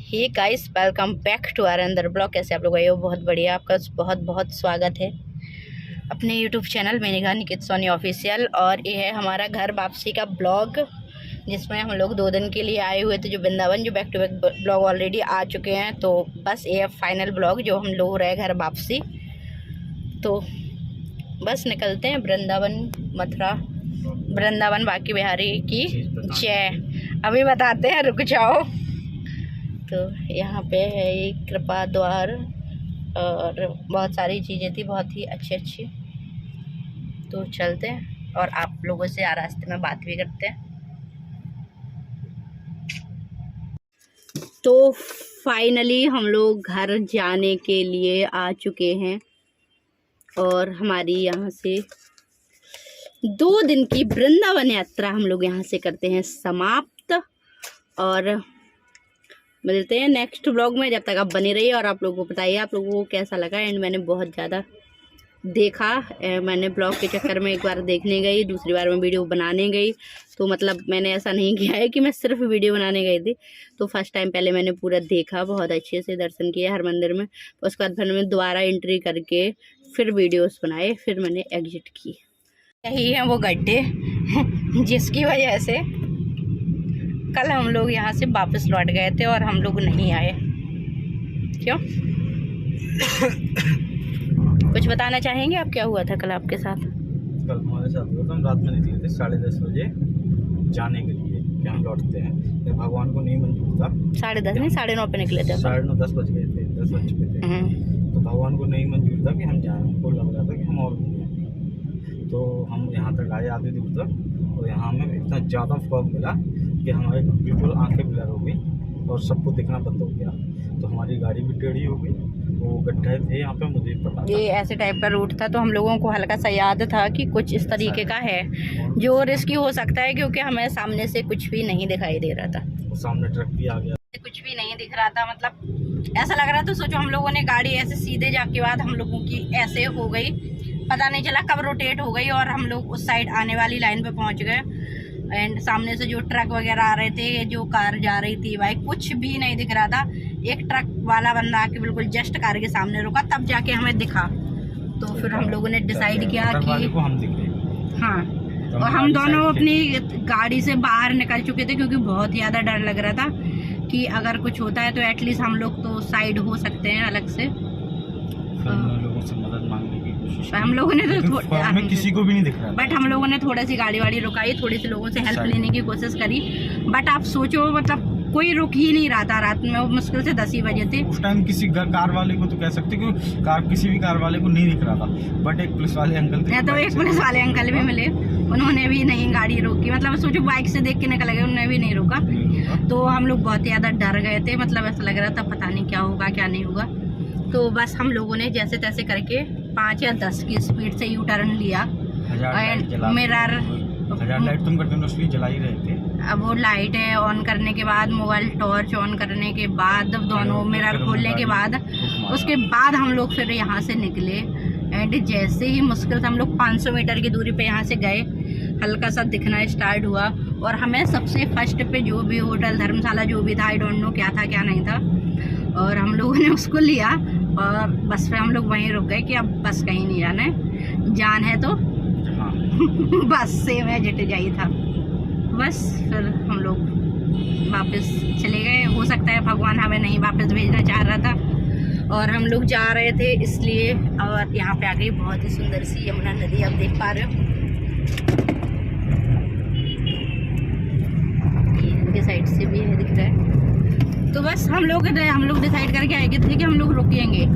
Hey guys, welcome back to our अंदर blog. कैसे आप लोग आए हो? बहुत बढ़िया। आपका बहुत बहुत स्वागत है अपने YouTube channel Maneka Nikit Soni official. और ये है हमारा घर वापसी का ब्लॉग, जिसमें हम लोग 2 दिन के लिए आए हुए थे जो वृंदावन। जो back to back blog already आ चुके हैं, तो बस ये है फाइनल ब्लॉग जो हम लोग रहे घर वापसी। तो बस निकलते हैं वृंदावन मथुरा, वृंदावन बांके बिहारी की जय। अभी बताते हैं, रुक जाओ। तो यहाँ पे है ये कृपा द्वार और बहुत सारी चीज़ें थी, बहुत ही अच्छी अच्छी। तो चलते हैं और आप लोगों से रास्ते में बात भी करते हैं। तो फाइनली हम लोग घर जाने के लिए आ चुके हैं और हमारी यहाँ से 2 दिन की वृंदावन यात्रा हम लोग यहाँ से करते हैं समाप्त। और मिलते हैं नेक्स्ट ब्लॉग में, जब तक आप बने रहिए। और आप लोगों को बताइए आप लोगों को कैसा लगा। एंड मैंने बहुत ज़्यादा देखा, मैंने ब्लॉग के चक्कर में एक बार देखने गई, दूसरी बार मैं वीडियो बनाने गई। तो मतलब मैंने ऐसा नहीं किया है कि मैं सिर्फ वीडियो बनाने गई थी। तो फर्स्ट टाइम पहले मैंने पूरा देखा, बहुत अच्छे से दर्शन किए हर मंदिर में। उसके बाद फिर मैं दोबारा एंट्री करके फिर वीडियोस बनाए, फिर मैंने एग्जिट की। यही है वो गड्ढे जिसकी वजह से कल हम लोग यहाँ से वापस लौट गए थे और हम लोग नहीं आए। क्यों? कुछ बताना चाहेंगे आप, क्या हुआ था कल आपके साथ? कल हमारे साथ हुआ था, हम रात में निकले थे 10:30 बजे जाने के लिए कि हम लौटते हैं। फिर भगवान को नहीं मंजूर था। 10:30 नहीं, 9:30 पे निकले थे। 9:30 10 बज गए थे, 10 बज चुके थे। तो भगवान को नहीं मंजूर था कि हम जाएँ। हमको लग रहा था कि हम और घूमें। तो हम यहाँ तक आए आधी दूर तक, और यहाँ हमें इतना ज़्यादा फॉग मिला कि हमारे बिल्कुल आंखें ब्लर हो गई और सबको दिखना बंद हो गया। तो हमारी गाड़ी भी टेढ़ी हो गई। वो गड्ढे थे यहाँ पे, मुझे पता था। ये ऐसे टाइप का रूट था, तो हम लोगों को हल्का सा याद था कि कुछ इस तरीके का है जो रिस्की हो सकता है, क्योंकि हमें सामने से कुछ भी नहीं दिखाई दे रहा था। सामने ट्रक भी आ गया, कुछ भी नहीं दिख रहा था। मतलब ऐसा लग रहा था, सोचो हम लोगों ने गाड़ी ऐसे सीधे जाके बाद हम लोगों की ऐसे हो गई, पता नहीं चला कब रोटेट हो गई और हम लोग उस साइड आने वाली लाइन पे पहुंच गए। एंड सामने से जो ट्रक वगैरह आ रहे थे, जो कार जा रही थी, बाइक, कुछ भी नहीं दिख रहा था। एक ट्रक वाला बंदा आके बिल्कुल जस्ट कार के सामने रुका, तब जाके हमें दिखा। तो फिर हम लोगों ने डिसाइड किया कि को हम दिखे। हाँ, और हम दोनों अपनी गाड़ी से बाहर निकल चुके थे, क्योंकि बहुत ज़्यादा डर लग रहा था कि अगर कुछ होता है तो एटलीस्ट हम लोग तो साइड हो सकते हैं अलग से। लोगों से मदद मांगने की कोशिश, हम लोगों ने तो हमें किसी को भी नहीं दिख रहा, बट हम लोगों ने थोड़ी सी गाड़ी वाड़ी रुकाई, थोड़ी सी लोगों से हेल्प लेने की कोशिश करी। बट आप सोचो, मतलब कोई रुक ही नहीं रहा था। रात में वो मुश्किल से 10 ही बजे थे। उस टाइम किसी कार वाले को तो कह सकते कि किसी भी कार वाले को नहीं दिख रहा था। बट एक पुलिस वाले अंकल थे, तो एक पुलिस वाले अंकल भी मिले, उन्होंने भी नहीं गाड़ी रोकी। मतलब सोचो, बाइक से देख के निकल गए, उन्होंने भी नहीं रोका। तो हम लोग बहुत ज़्यादा डर गए थे। मतलब ऐसा लग रहा था पता नहीं क्या होगा क्या नहीं होगा। तो बस हम लोगों ने जैसे तैसे करके 5 या 10 की स्पीड से यू टर्न लिया। मिरर लाइट तुम कंटिन्यूअसली जला ही रहे थे। अब वो लाइट है ऑन करने के बाद, मोबाइल टॉर्च ऑन करने के बाद, दोनों मिरर खोलने के बाद, उसके बाद हम लोग फिर यहाँ से निकले। एंड जैसे ही मुश्किल से हम लोग 500 मीटर की दूरी पे यहाँ से गए, हल्का सा दिखना स्टार्ट हुआ। और हमें सबसे फर्स्ट पे जो भी होटल धर्मशाला जो भी था, आई डोंट नो क्या था क्या नहीं था, और हम लोगों ने उसको लिया और बस पे हम लोग वहीं रुक गए कि अब बस कहीं नहीं जाना है, जान है तो बस से मैं जिट जाई था। बस फिर हम लोग वापस चले गए। हो सकता है भगवान हमें नहीं वापस भेजना चाह रहा था और हम लोग जा रहे थे इसलिए। और यहाँ पे आ गई बहुत ही सुंदर सी यमुना नदी, आप देख पा रहे हो। इनके साइड से भी है, दिख रहा है। तो बस हम लोग डिसाइड करके आए थे कि हम लोग रुकेंगे,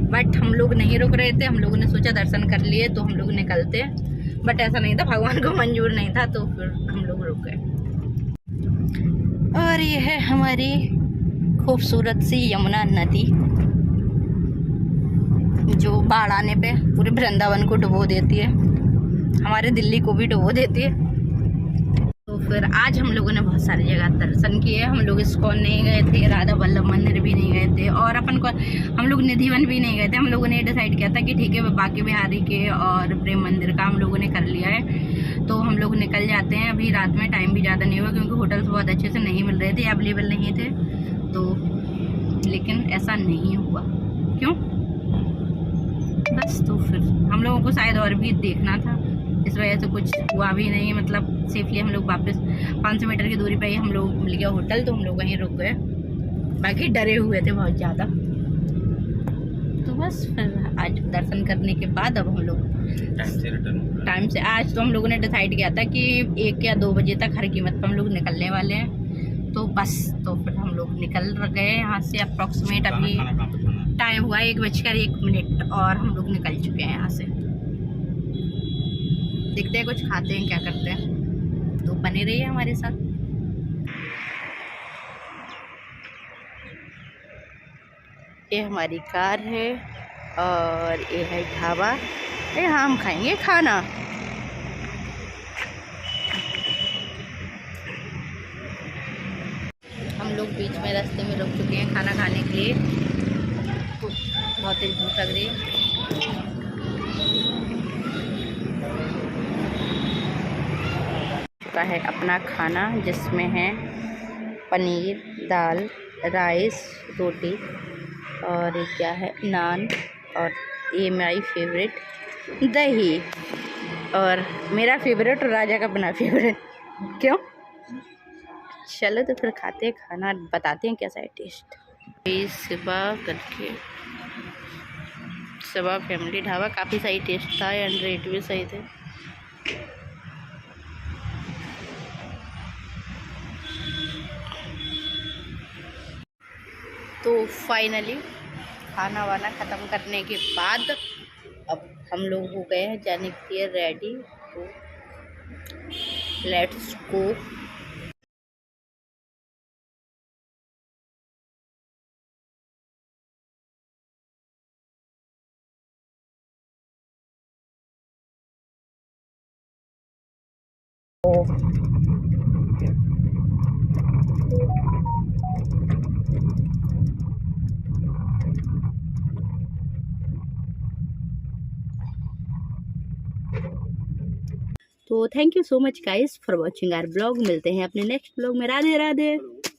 बट हम लोग नहीं रुक रहे थे। हम लोगों ने सोचा दर्शन कर लिए तो हम लोग निकलते, बट ऐसा नहीं था, भगवान को मंजूर नहीं था। तो फिर हम लोग रुक गए। और ये है हमारी खूबसूरत सी यमुना नदी, जो बाढ़ आने पे पूरे वृंदावन को डुबो देती है, हमारे दिल्ली को भी डुबो देती है। तो फिर आज हम लोगों ने बहुत सारी जगह दर्शन किए। हम लोग इस्कॉन नहीं गए थे, राधा वल्लभ मंदिर भी नहीं गए थे, और हम लोग निधिवन भी नहीं गए थे। हम लोगों ने डिसाइड किया था कि ठीक है, बांके बिहारी के और प्रेम मंदिर का हम लोगों ने कर लिया है, तो हम लोग निकल जाते हैं। अभी रात में टाइम भी ज़्यादा नहीं हुआ, क्योंकि होटल्स बहुत अच्छे से नहीं मिल रहे थे, अवेलेबल नहीं थे। तो लेकिन ऐसा नहीं हुआ। क्यों? बस तो फिर हम लोगों को शायद और भी देखना था, इस वजह से कुछ हुआ भी नहीं। मतलब सेफली हम लोग वापस 500 मीटर की दूरी पे ही हम लोग मिल गया होटल, तो हम लोग वहीं रुक गए। बाकी डरे हुए थे बहुत ज़्यादा। तो बस फिर आज दर्शन करने के बाद अब हम लोग टाइम से आज तो हम लोगों ने डिसाइड किया था कि 1 या 2 बजे तक हर कीमत पर हम लोग निकलने वाले हैं। तो बस तो फिर हम लोग निकल गए यहाँ से। अप्रॉक्सीमेट अभी टाइम हुआ 1:01 और हम लोग निकल चुके हैं यहाँ से। देखते हैं कुछ खाते हैं, क्या करते हैं, तो बने रहिए हमारे साथ। ये हमारी कार है और ये है ढाबा, यहाँ हम खाएंगे खाना। हम लोग बीच में रास्ते में रुक चुके हैं खाना खाने के लिए। तो बहुत तेज भूख लग रही है। है अपना खाना जिसमें है पनीर, दाल, राइस, रोटी और ये क्या है, नान, और ये मेरी फेवरेट दही, और मेरा फेवरेट और राजा का अपना फेवरेट। क्यों? चलो तो फिर खाते हैं खाना, बताते हैं कैसा है टेस्ट। सिबा करके सिबा फैमिली ढाबा, काफ़ी सही टेस्ट था एंड रेट भी सही थे। तो फाइनली खाना वाना ख़त्म करने के बाद अब हम लोग हो गए हैं जाने के लिए रेडी। तो लेट्स गो। तो thank you so much guys for watching our blog. मिलते हैं अपने नेक्स्ट ब्लॉग में। राधे राधे।